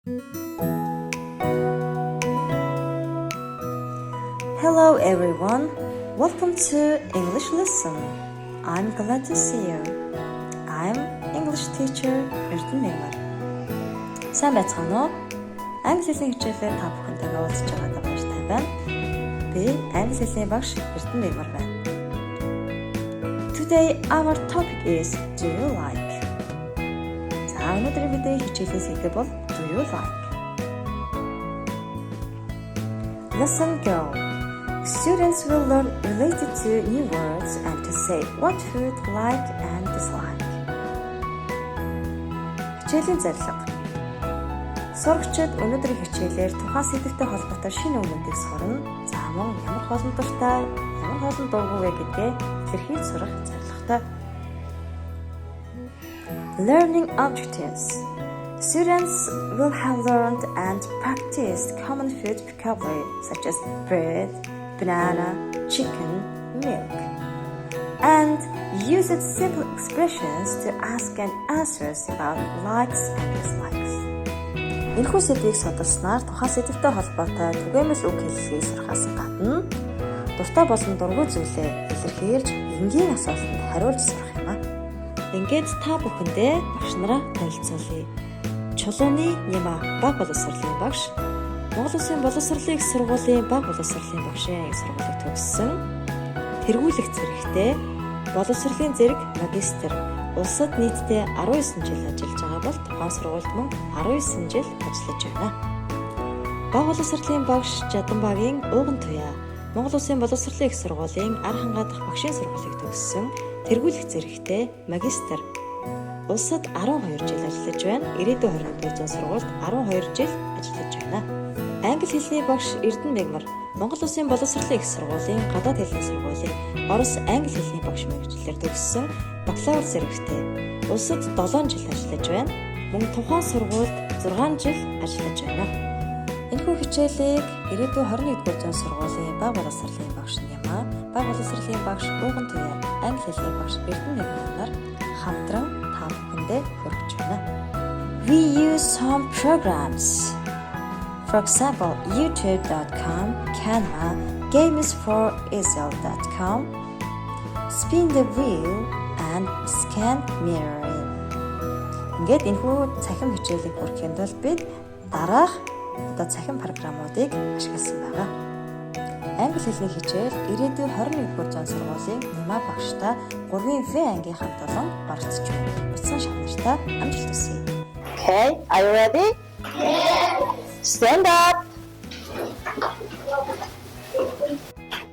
Hello everyone, welcome to English lesson. I'm glad to see you. I'm English teacher Эрдэнэ Мягмар. Сайн байцгаана уу? Англи хэлний хичээлээр та бүхэнтэйгээ уулзч байгаадаа баяртай байна. Би англи хэлний багш Эрдэнэ Мягмар байна. Today our topic is do you like? За өнөөдрийн бидний хичээлийн сэдв бол do you like? Lesson go. Students will learn related to new words and to say what food like and dislike. Хичээлийн зорилго. Сурагчид өнөөдрийн хичээлээр тухайн сэдвтэй холбоотой шинэ үгнүүдийг сурна. За мөн ямар хоолн дуртай, ямар хоолн дургүй вэ гэдгээ илэрхийлж сурах зорилготой. Learning objectives. Students will have learned and practiced common food vocabulary such as bread, banana, chicken, milk, and used simple expressions to ask and answers about likes and dislikes. Энэхүү сэдвийг судалснаар тухайн сэдвтэй холбоотой түгээмэл үг хэллэгийг сурахаас гадна дуртай болон дургүй зүйлээ илэрхийлж энгийн асуултанд хариулж сурах юм аа. Ингээд та бүхэндээ багш нараа танилцуулъя. Чулууны Нима баг боловсролын багш, Монгол Улсын боловсролын их сургуулийн баг боловсролын багшийн сургуулийг төгссөн. Тэргүүлэх зэрэгтэй боловсролын зэрэг магистр, улсад нийтдээ 19 жил ажиллаж байгаа бол тухайн сургуульд мөн 19 жил ажиллаж байна. Баг боловсролын багш Жаданбагийн Ууган Туяа, Монгол Улсын боловсролын их сургуулийн ар хангаадах багшийн сургуулийг төгссөн. Тэргүүлэх зэрэгтэй магистр, улсад 12 жил ажиллаж байна. Ирээдүйн 21-р зуун сургуульд 12 жил ажиллаж байна. Англи хэлний багш Эрдэнэ Мягмар, Монгол Улсын боловсролын их сургуулийн гадаад хэлний сургуулийн Орос англи хэлний багш мэргэжлээр төгссөн бакалавр зэрэгтэй. Улсад 7 жил ажиллаж байна. Мөн тухайн сургуульд 6 жил ажиллаж байна. Энэхүү хичээлийг ирээдүйн 21-р зуун сургуулийн баг боловсролын багш Нима, баг боловсролын багш Ууган Туяа, англи хэлний багш Эрдэнэ Мягмар хамтран та бүхэндээ хүргэж байна. We use some programs. For example, YouTube.com, Canva, Games4Israel.com, Spin the Wheel, and Scan Mirroring. Ингээд энэхүү цахим хичээлийг хүрэхэд бол бид дараах цахим програмуудыг ашигласан байгаа. Англи хэлний хичээл ирээдүйн 21-р зуун сургуулийн Нима багштай 3-ын В ангийн хамт олон оролцож байна. Буцсан шавнартай амжилт хүсье. Okay, are you ready? Yes. Stand up.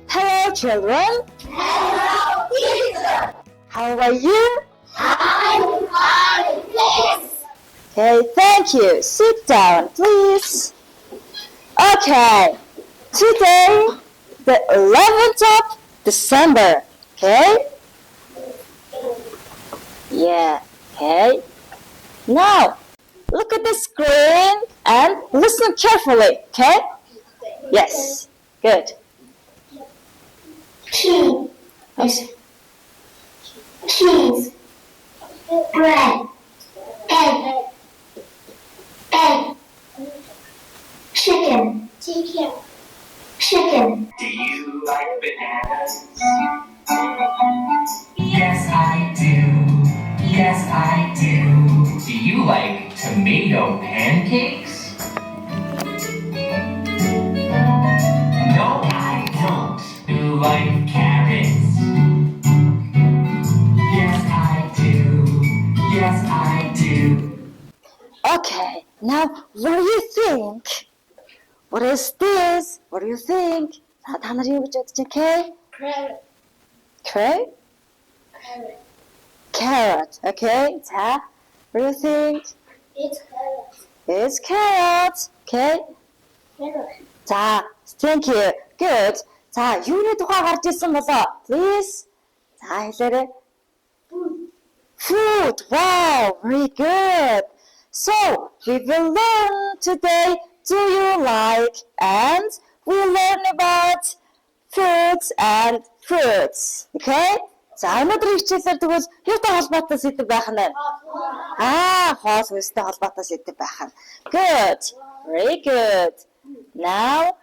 Hello children. Hello teacher. How are you? I'm fine, please. Okay, thank you. Sit down, please. Okay, today the 11th of December, okay? Yeah, okay. Now, look at the screen and listen carefully, okay? Yes, good. Cheese, bread, egg, chicken. Do you like bananas? Yes, I do. Yes, I do. Do you like tomato pancakes? No, I don't. Do you like carrots? Yes, I do. Yes, I do. Okay, now what do you think? What is this? What do you think? Та нар юу гэж бодож байна? Carrot. Carrot, okay. Ta, what do you think? It's carrot. It's carrot, okay. Carrot. Ta, thank you. Good. Ta, юуны тухай гарч ирсэн болоо? Please. Ta, хэлээрэй. Food. Wow, very good. So, we will learn today, do you like, and we'll learn about foods and fruits. Okay? За өнөөдрийн хичээлээр тэгвэл юутай холбоотой сэдв байх нь вэ? Хоол хүнстэй холбоотой сэдв байх нь. Good. Very good. Now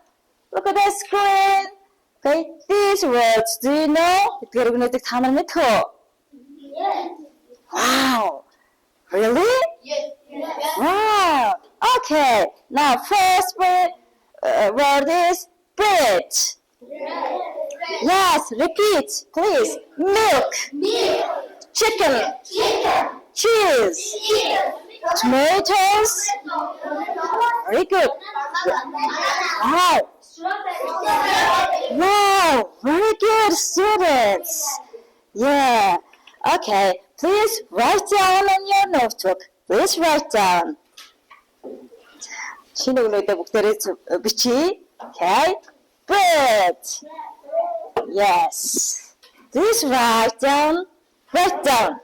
look at the screen. Okay, these words do you know? Эдгээр үгнүүдийг та нар мэдэх үү? Wow. Really? Wow. Okay. Now first word is bread. Yes, repeat, please. Milk. Chicken. Cheese. Tomatoes. Very good. Wow. Wow, very good, students. Yeah. Okay, please write down on your notebook. Please write down. Шинэ үгнүүдээ бүгдээрээ бичиж. Okay. Bread. Yes. Please write down. Write down.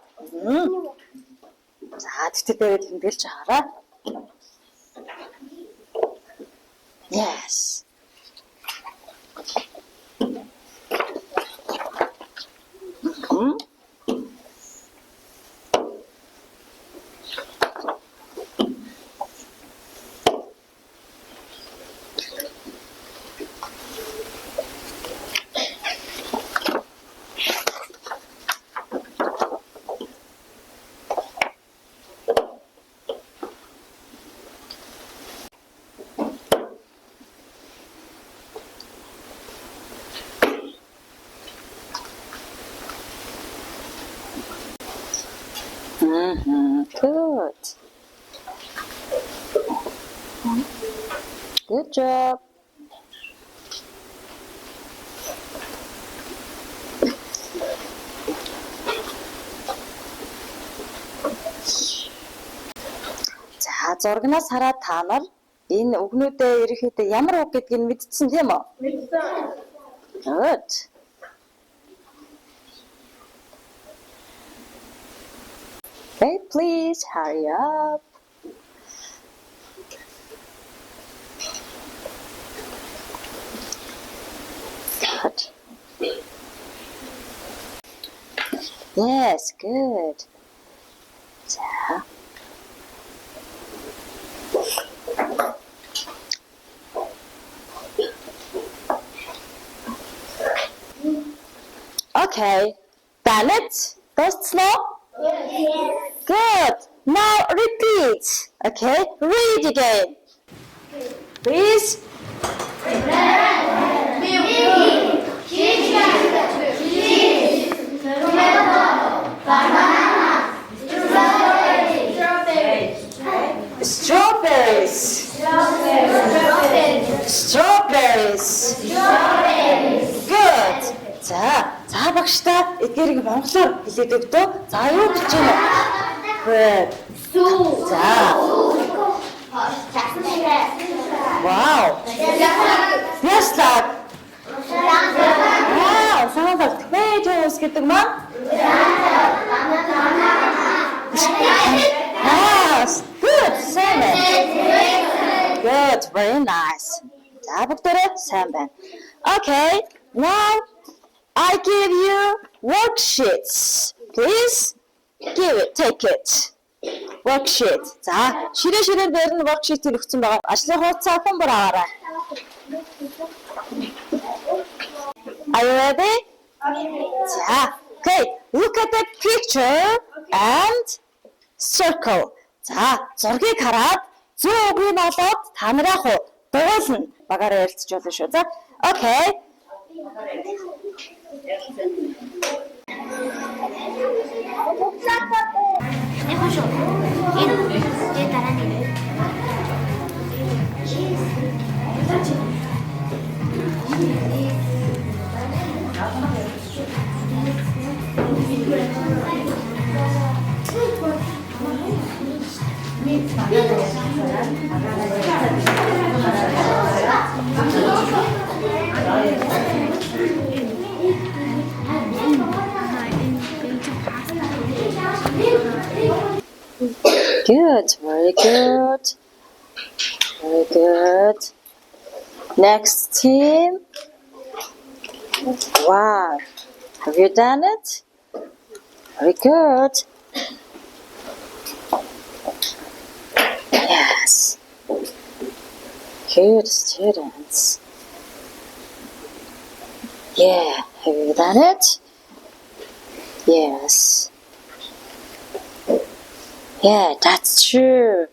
За, тэгтээ тэмдэглэж хараа. Yes. Good. Good job. За, зургнаас хараад та нар энэ үгнүүдээ ерөнхийдөө ямар үг гэдгийг мэдсэн тийм үү? Мэдсэн. Good. Okay, please hurry up. Good. Yes, good. So. Okay, done it? Go slow? Yes. Good. Now repeat. Okay, read again. Please. Strawberries. Good. За багштай эдгээрийг монголоор хэлээд өгдөө. За юу гэж юм бэ? Good. За. Wow. Яслаг. Санаад tomatoes гэдэг маань? Good. Сайн. Good. Very nice. За бүгдээрээ сайн байна. Okay. Now I give you worksheets. Please take it. Worksheet. За, ширээ дээр нь worksheet-ийг өгсөн байгаа. Ажлын хуудасаа хүн бүр аваарай. Are you ready? За, okay. Look at the picture and circle. За, зургийг хараад зүүн үгийг олоод та нар яг дугуулна. Багаараа ярилцж болно шүү. За, okay. Good, very good. Very good. Next team. Wow. Have you done it? Very good. Yes. Good students. Yeah, have you done it? Yes. Yeah, that's true.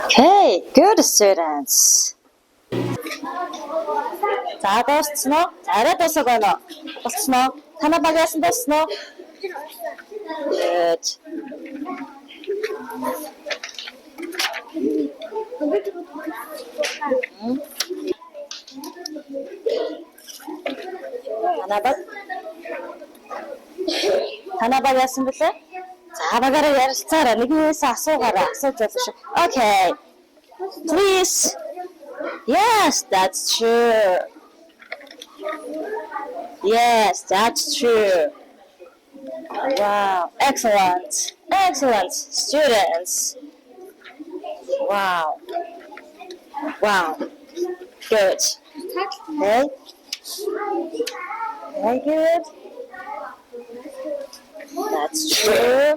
Okay, good students. За дуусна. Арай дуусах байна. Болцсноо. Танаа баг яасан дуусна? Good. Танаа баг яасан бэлээ? За багаараа ярилцаарай. Нэгнээс асуугаарай. Асууж болно шүү. Okay. Please. Yes, that's true. Yes, that's true. Wow, excellent. Excellent students. Wow. Wow. Good. Okay. Very good. That's true.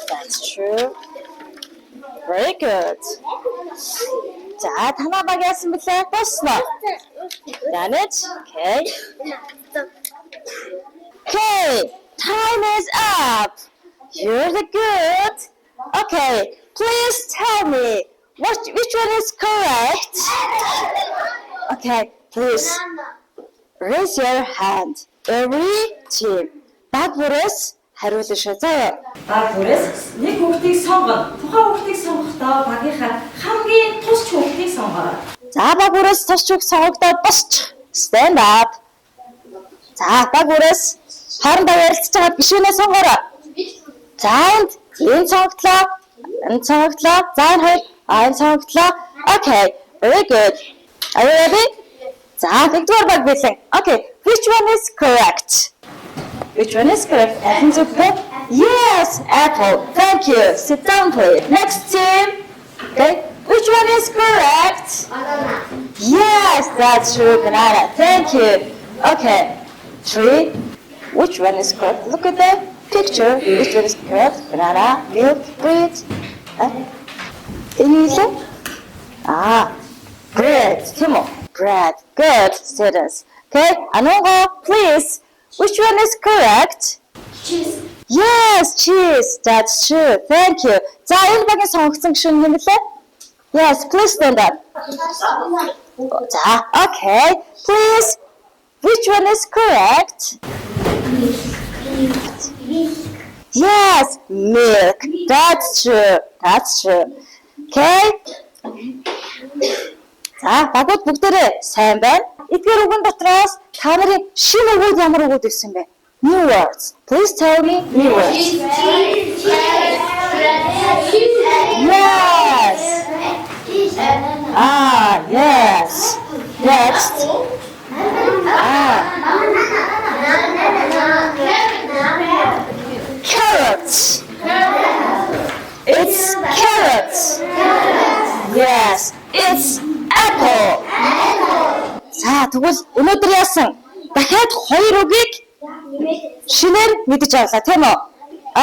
That's true. Very good. За танаа баг яасан бэлээ? Дуусна. Done it? Okay. Okay. Time is up. You're the good. Okay. Please tell me which one is correct. Okay. Please raise your hand. Every team. Баг бүрээс хариулна заяа. Баг бүрээс нэг хүүхдийг сонгоно. Тухайн хүүхдийг сонгохдоо багийнхаа хамгийн тусч хүүхдийг сонгоно. За баг бүрээс тусч хүүхд сонгогдоод босч. Stand up. За баг бүрээс хоорондоо ярилцж байгаа гишүүнээ сонгоорой. За энэ сонгогдлоо. Энэ сонгогдлоо. За энэ сонгогдлоо. Okay. Very good. Are you ready? За нэгдүгээр баг билэн. Okay. Which one is correct? Which one is correct? Yes, apple. Thank you. Sit down, please. Next team. Okay. Which one is correct? Banana. Yes, that's true. Banana. Thank you. Okay. 3. Which one is correct? Look at the picture. Which one is correct? Banana, milk, bread. Anything? Bread. Come on. Bread. Good, students. Okay. Anongo, please. Which one is correct? Cheese. Yes, cheese. That's true. Thank you. За энэ багийн сонгогдсон гишүүн юм лээ? Yes, please stand up. За, okay. Please. Which one is correct? Yes, milk. That's true. That's true. Okay. За, багууд бүгдээрээ сайн байна. Эдгээр үгэн дотроос та нарын шинэ үгүүд ямар үгүүд ирсэн бэ? New words. Please tell me new words. Yes. Yes. Next. Carrots. It's carrots. Yes. It's apple. За тэгвэл өнөөдөр яасан? Дахиад 2 үгийг шинээр мэдэж авлаа тийм үү?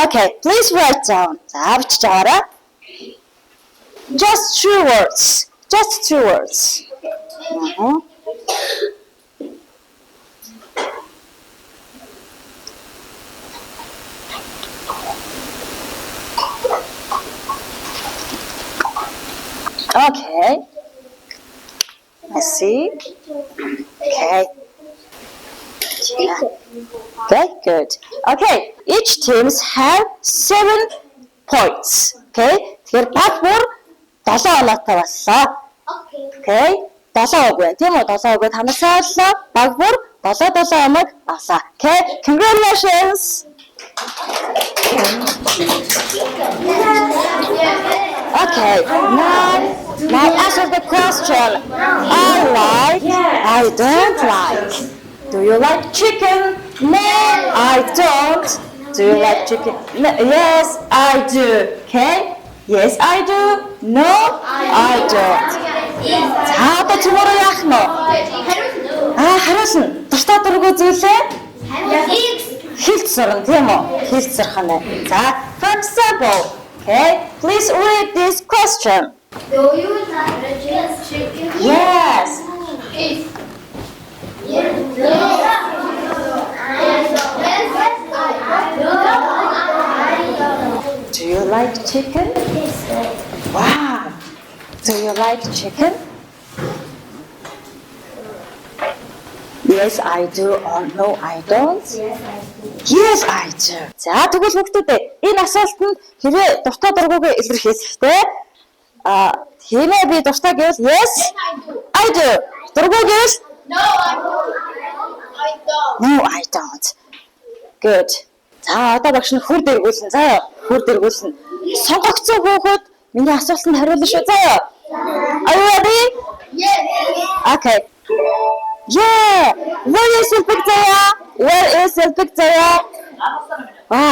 Okay, please write down. За бичиж аваарай. Just 2 words. Just 2 words. Okay. Let's see. Okay. Yeah. Okay, good. Okay, each teams have 7 points. Okay, тэгэхээр баг бүр 7 оноотой боллоо. Okay, 7 үг байна. Тийм үү? 7 үг танасаа боллоо. Баг бүр 7 оног авлаа. Okay, congratulations. Okay, now answer the question. I like, I don't like. Do you like chicken? No, I don't. Do you like chicken? No, yes, I do. Okay? Yes, I do. No, I don't. За одоо tomorrow яах нь вэ? Хариулна. Дуртай дургүй зүйлээ хэлж сурна тийм үү? Хэлж сурах нь. За, for example, okay, please read this question. Do you like chicken? Yes. Do you like chicken? Wow. Do you like chicken? Yes, I do. Or no, I don't. Yes, I do. За тэгвэл хүүхдүүдээ энэ асуултанд хэрвээ дуртай дургүйгээ илэрхийлэхдээ хэмээ би дуртай гэвэл yes, I do. Дургүй гэвэл No, I don't. no, I don't. Good. За одоо багш нь хүр дэргүүлсэн. Заа хүр дэргүүлсэн. Сонгогдсон хүүхэд миний асуултанд хариулна шүү. Заа. Are you ready? Yes. Okay. Yeah. Where is the picture? Where is the picture?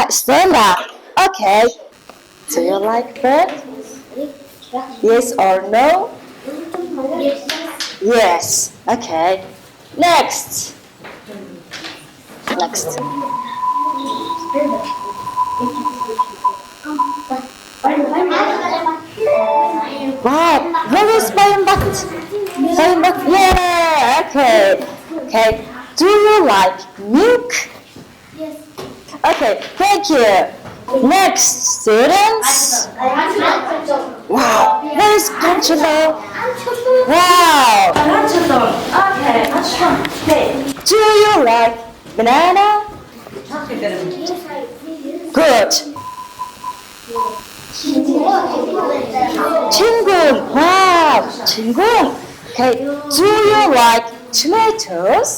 Stand up. Okay. Do you like bird? Yes or no? Yes. Okay. Next. Wow. Where is Bayambat? Yeah. Okay. Do you like milk? Yes. Okay. Thank you. Next, students. Wow. Where is Angelo? Wow. Okay. Do you like banana? Good. Chingun. Wow. Chingun. Okay. Do you like tomatoes?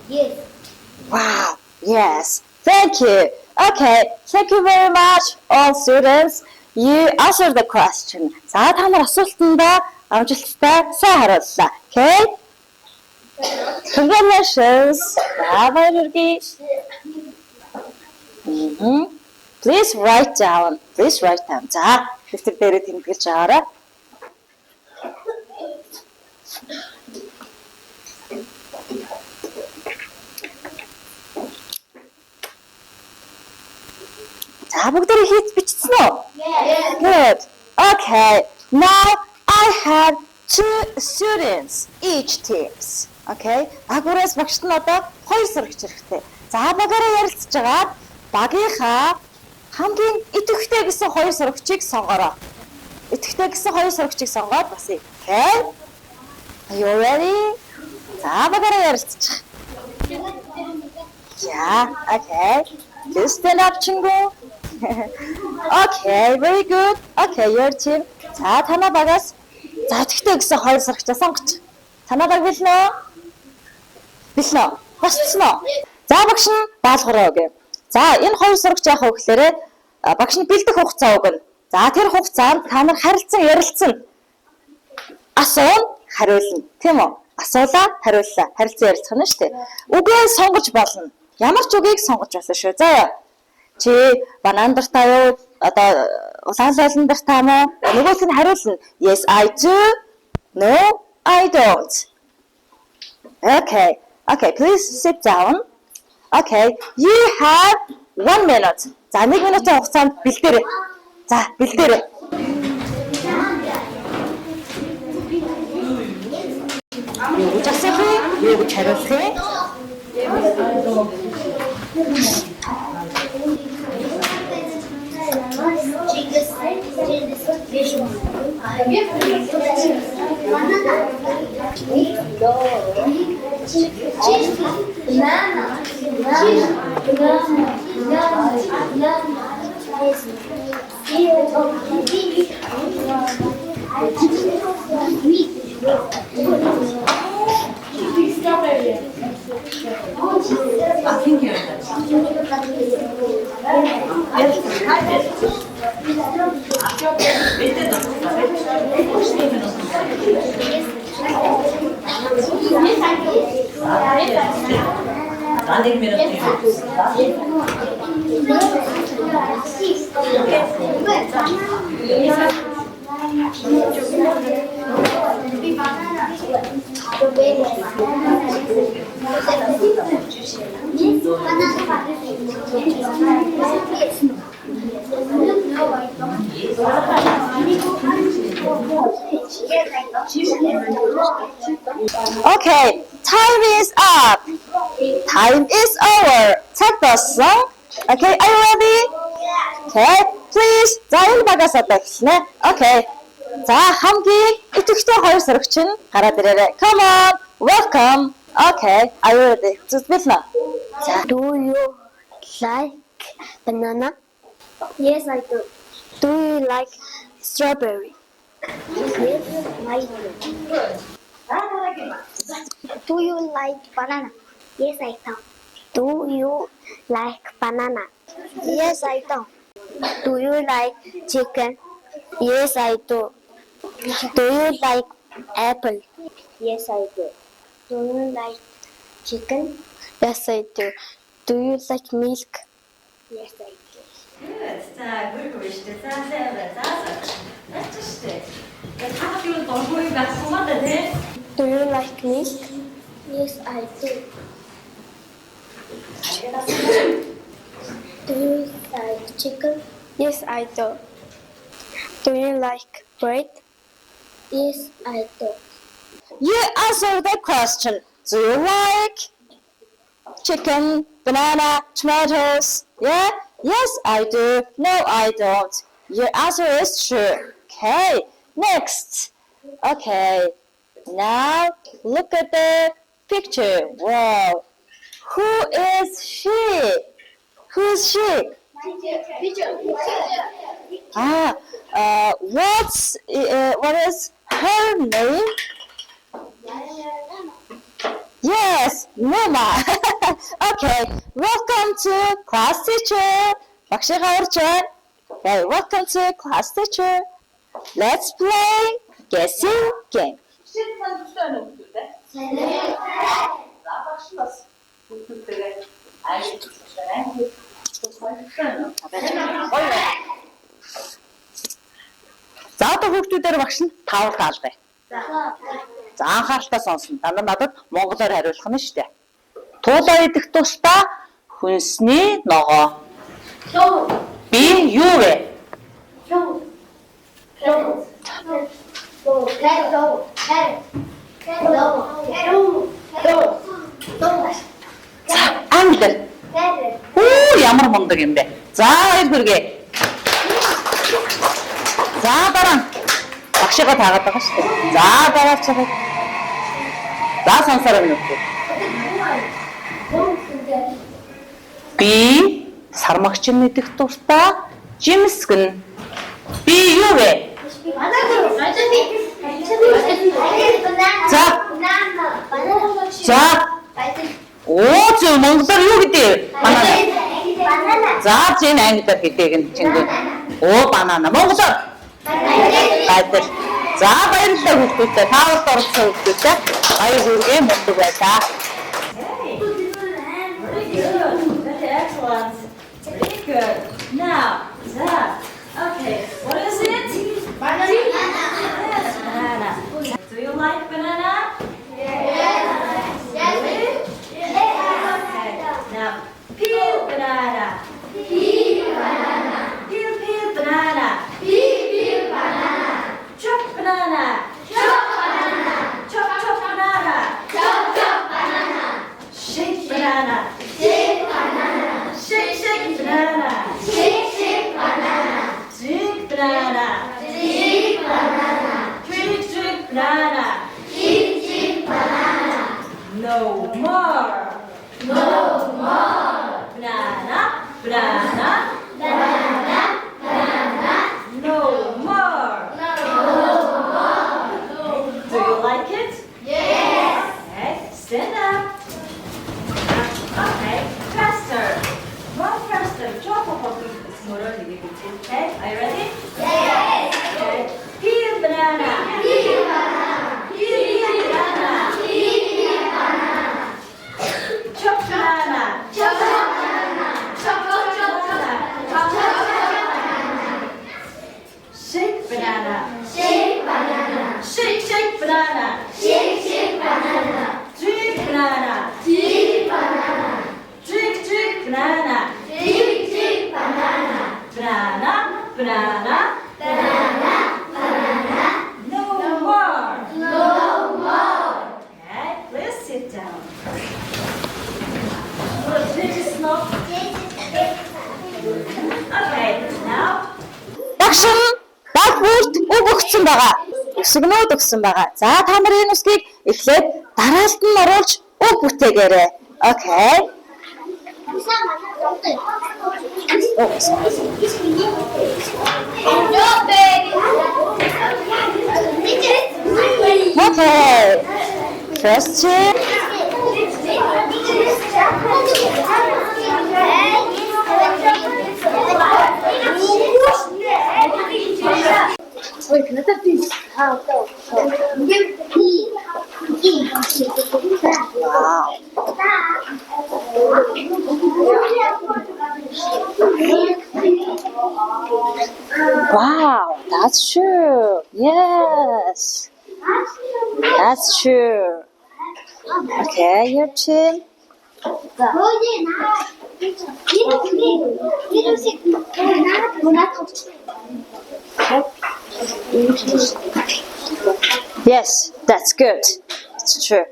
Yes. Wow. Yes. Thank you. Okay. Thank you very much, all students. You answered the question. За та нар асуултандаа амжилттай сайн хариуллаа. Okay? Congratulations. Баярлалаа. Please write down. За, дэвтэр дээрээ тэмдэглэж аваарай. За, бүгдээ хийц бичсэн үү? Yes. Good. Okay. Now I have 2 students each teams. Okay? Агуураас багшд нь одоо 2 сурагч хэрэгтэй. За, багаараа ярилцж байгаа багийнхаа хамгийн идэвхтэй гэсэн 2 сурагчийг сонгороо. Идэвхтэй гэсэн 2 сурагчийг сонгоод басъя. Okay? Are you ready? За, багаараа ярилцж. Yeah, okay. Please stand up, Chingu. Okay, very good. Okay, your team. За, танаа багаас за идэвхтэй гэсэн 2 сурагчаа сонгоч. Танаа баг бэлнэ үү? Бэлнэ үү? Босцсон уу? За, багш нь даалгавраа өгье. За, энэ 2 сурагч яах вэ гэхээр багш нь бэлдэх хугацаа өгнө. За, тэр хугацаанд та нар харилцан ярилцсан. Асуун, хариулна. Тийм үү? Асуулаа, хариуллаа. Харилцан ярилцах нь шүү дээ. Үгээ сонгож болно. Ямар ч үгийг сонгож болно шүү. За, чи банан дуртай юу? Одоо улаан дуртай мó? Нөгөөх нь хариулна. Yes, I do. No, I don't. Okay. Okay, please sit down. Okay, you have 1 minute. За, 1 минутын хугацаанд бэлдээрэй. За, бэлдээрэй. Юу гэж асуух вэ? Юу гэж хариулах вэ? I think you're Running minute. Okay, time is up. Time is over. Take the song. Okay, are you ready? Okay, please. За энэ багаас одоо эхэлнэ. Okay. За хамгийн идэвхтэй хоёр сарагч нь гараад ирээрэй. Come on. Welcome. Okay, are you ready? Зүтгэл. Do you like banana? Yes, I do. Do you like strawberry? Yes, I do. Do you like banana? Yes, I do. Do you like banana? Yes, I do. Do you like chicken? Yes, I do. Do you like apple? Yes, I do. Do you like chicken? Yes, I do. Do you like milk? Yes, I do. Good. 자, 그리고 işte 학교를 너무 같이 Do you like milk? Yes, I do. Do you like chicken? Yes, I do. Do you like bread? Yes, I do. You answer the question. Do you like chicken, banana, tomatoes? Yeah? Yes, I do. No, I don't. Your answer is true. Okay, next. Okay, now look at the picture. Wow. Who is she? Who is she? What is her name? Yes, Noma. Okay, welcome to class teacher. Okay, welcome to class teacher. Let's play guessing game. За одоо хүүхдүүдээр багш нь тавар таалбай. За анхааралтай сонсно. Дандаа надад монголоор хариулах нь шүү дээ. Туулаа идэх тусдаа хүнсний ногоо. Би юу вэ? За англи. Ямар мундаг юм бэ? За хоёр хүргээ. За дараа. Багшигаа таагаад байгаа шүү дээ. За дараач чагаа. За сонсороо минь. Би сармагчин мэдэх дуртай жимсгэн. Би юу вэ? За. Оо зөв монголоор юу гэдэг? Банана. За зэн англиар хэдэг нь чингэн. Оо банана. Монголоор Баяр. За баярлалаа хүүхдүүдээ. Таавал орсон хүүхдүүдээ баяр хүргэе мундаг байлаа. Very excellent. Very good. Now, okay, what is it? Banana. Yes, banana. Do you like banana? Yes. Really? Okay. Now, peel banana. Peel banana. Peel banana. Peel banana. Chop banana. Chop banana. Chop banana. Chop banana. Shake banana. Shake banana. Shake banana. Shake banana. Drink banana. Drink banana. Drink banana. Drink banana. No more. No more. Banana. Banana. Banana. Banana. No more. No more. Do you like it? Yes. Okay, stand up. Okay, faster. More faster. Drop off of this motor. Okay, are you ready? Yes. Okay. Peel banana. Peel banana. Peel banana. Peel banana. Chop banana. banana. Chick banana. Drink banana. Drink banana. Drink banana. Drink banana. Banana. Banana. Banana. Banana. No more. No more. Okay, please sit down. Okay, now. Багшин баг бүрт үг өгсөн байгаа. Өсгнүүд өгсөн байгаа. За та нар энэ үсгийг эхлээд дараалт нь оруулж үг бүтээгээрэй. Окей. Okay. Question. Wow, that's true. Yes, that's true. Okay, your turn. Yes, that's good. It's true.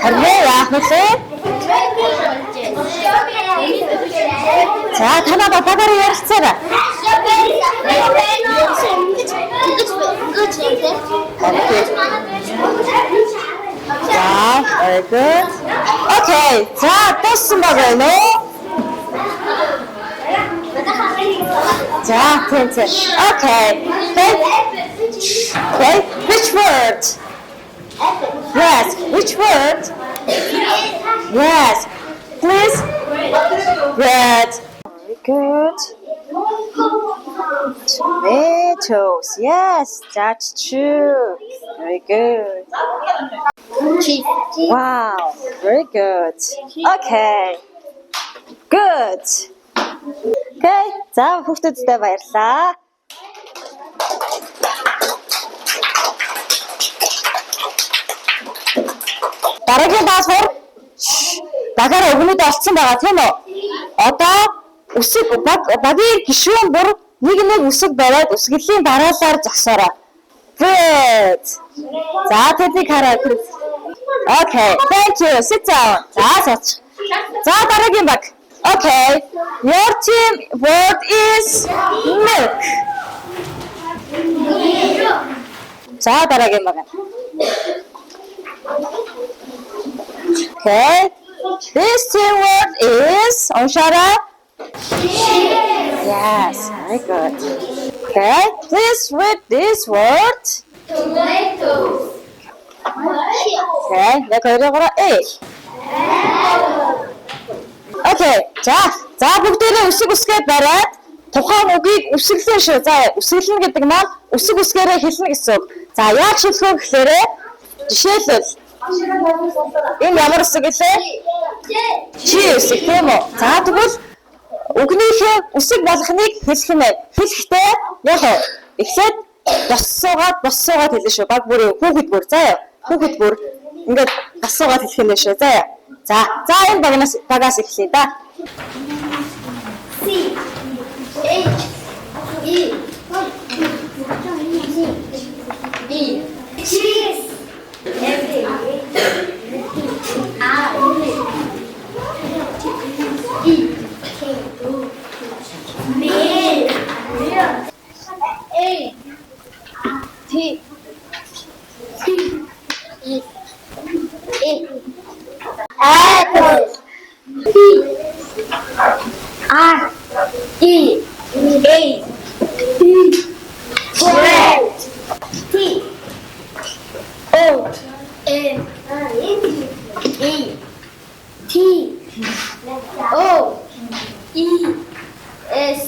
Харин яах вэ? За танаа багаар ярилцаарай. За, very good. Okay, за дууссан байгаа нөө. За, тэнцэн. Okay. Okay, which word? Yes, which word? Yes, please. Red. Very good. Tomatoes. Yes, that's true. Very good. Wow, very good. Okay. Good. Okay, за хүүхдүүдтэй баярлалаа. Дараагийн даалгавар багаараа өгнүүд олцсон байгаа тийм үү? Одоо үсэг багийн гишүүн бүр нэг үсэг бариад үсгэлийн дараалалаар зогсоорой. Good. За тэднийг хараад. Okay, thank you. Sit down. За дараагийн баг. Okay. Your team word is milk. За дараагийн баг. Okay. This team word is Onshara. Yes, very good. Okay, please read this word. Tomatoes. Okay, яг өөрөөр A. Okay, за бүгдээрээ үсэг үсгээд бариад тухайн үгийг үсгэлэн шүү. За үсгэлэн гэдэг маань үсэг үсгээрээ хэлнэ гэсэн үг. За яаж хэлэх вэ гэхээр жишээлбэл энэ ямар үсэг гэлээ? Чи үсэг тийм үү? За тэгвэл үгнийхээ үсэг болгоныг хэлэх нэ. Хэлэхдээ яг эхлээд бос суугаад хэлнэ шүү. Баг бүр хүүхэд бүр заа. Хүүхэд бүр ингээд бос суугаад хэлэх нэ шүү. Заа. За энэ багаас эхлэе да. C H E B cheese apple P R E A P bread T O N E T O E S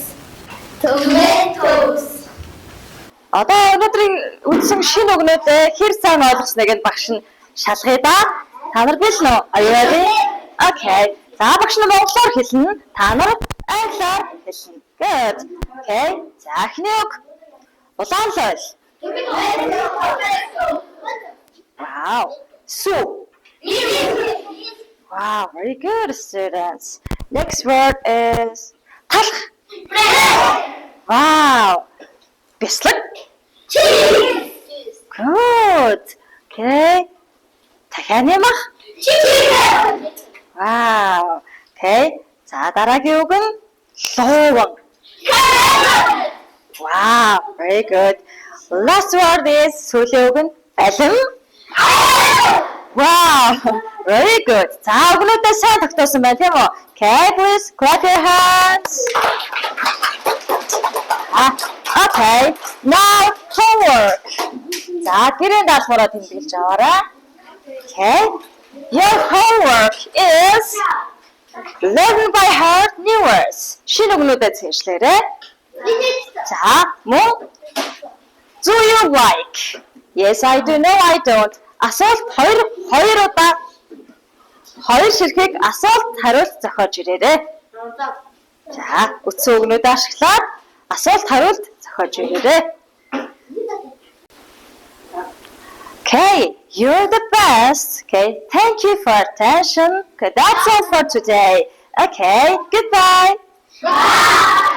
tomatoes. Одоо өнөөдрийн үндсэн шинэ үгнүүдээ хэр сайн ойлгосныг нь багш нь шалгая да. Та нар бил нөө? Are you ready? Okay. За багш нар монголоор хэлнэ. Та нар англиар хэлнэ. Good. Okay. За эхний үг. Улаан лойл. Wow. Soup. Wow, very good, students. Next word is талх. Wow. Бислэг. Good. Okay. Дахиад нэмэх. Wow. Okay. За дараагийн үг нь лууван. Wow, very good. Last word is сүүлийн үг нь балин. Wow, very good. За өгнүүдээ сайн тогтоосон байна тийм үү? Okay, please clap your hands. Okay, now homework. За гэрийн даалгавраа тэмдэглэж аваарай. Okay, your homework is learn by heart new words. Шинэ өгнүүдээ цээжлээрэй. За мөн do you like? Yes, I do. No, I don't. Асуулт хоёр удаа хоёр ширхэг асуулт хариулт зохиож ирээрэй. За үтсэн өгнүүдээ ашиглаад асуулт хариулт зохиож ирээрэй. Okay, you're the best. Okay, thank you for attention. Okay, that's all for today. Okay, goodbye. Bye.